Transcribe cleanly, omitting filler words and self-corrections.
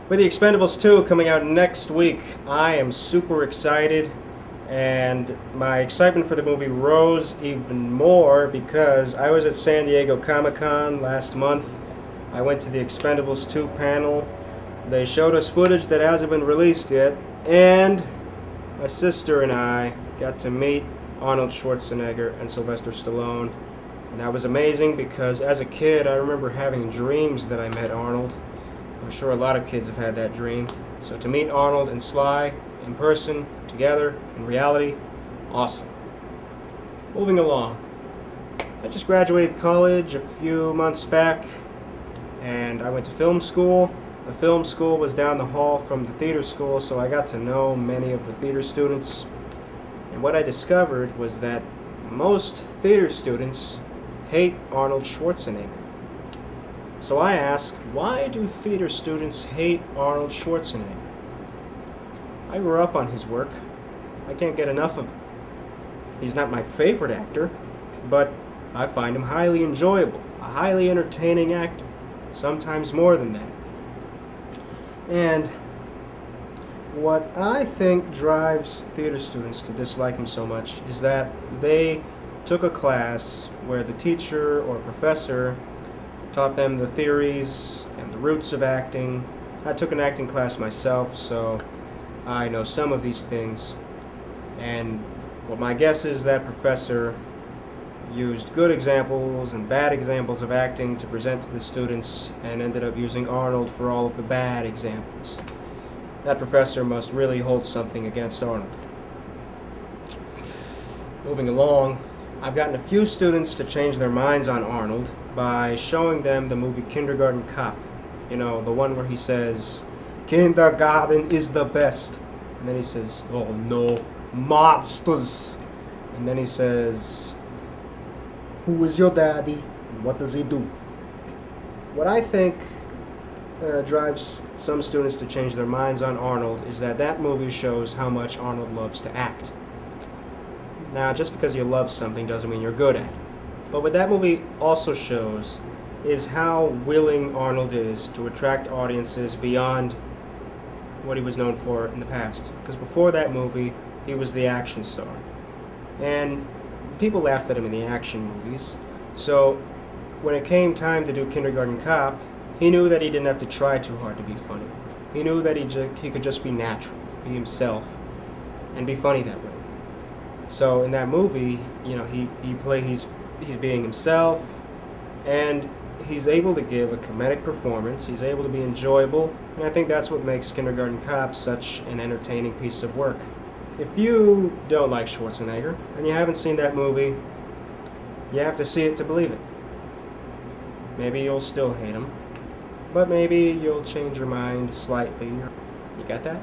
With the Expendables 2 coming out next week, I am super excited, and my excitement for the movie rose even more because I was at San Diego Comic-Con last month. I went to the Expendables 2 panel. They showed us footage that hasn't been released yet, and my sister and I got to meet Arnold Schwarzenegger and Sylvester Stallone. And that was amazing because as a kid I remember having dreams that I met Arnold. I'm sure a lot of kids have had that dream. So to meet Arnold and Sly in person, together, in reality, awesome. Moving along. I just graduated college a few months back and I went to film school. The film school was down the hall from the theater school, so I got to know many of the theater students. And what I discovered was that most theater students hate Arnold Schwarzenegger. So I asked, why do theater students hate Arnold Schwarzenegger? I grew up on his work. I can't get enough of him. He's not my favorite actor, but I find him highly enjoyable, a highly entertaining actor, sometimes more than that. And what I think drives theater students to dislike him so much is that they took a class where the teacher or professor taught them the theories and the roots of acting. I took an acting class myself, so I know some of these things. And what my guess is that professor used good examples and bad examples of acting to present to the students and ended up using Arnold for all of the bad examples. That professor must really hold something against Arnold. Moving along, I've gotten a few students to change their minds on Arnold by showing them the movie Kindergarten Cop. You know, the one where he says, "Kindergarten is the best." And then he says, "Oh no, monsters." And then he says, "Who is your daddy? And what does he do?" What I think drives some students to change their minds on Arnold is that that movie shows how much Arnold loves to act. Now, just because you love something doesn't mean you're good at it. But what that movie also shows is how willing Arnold is to attract audiences beyond what he was known for in the past. Because before that movie, he was the action star. And people laughed at him in the action movies. So when it came time to do Kindergarten Cop, he knew that he didn't have to try too hard to be funny. He knew that he could just be natural, be himself, and be funny that way. So in that movie, you know, he's being himself, and he's able to give a comedic performance. He's able to be enjoyable, and I think that's what makes Kindergarten Cop such an entertaining piece of work. If you don't like Schwarzenegger and you haven't seen that movie, you have to see it to believe it. Maybe you'll still hate him, but maybe you'll change your mind slightly. You got that?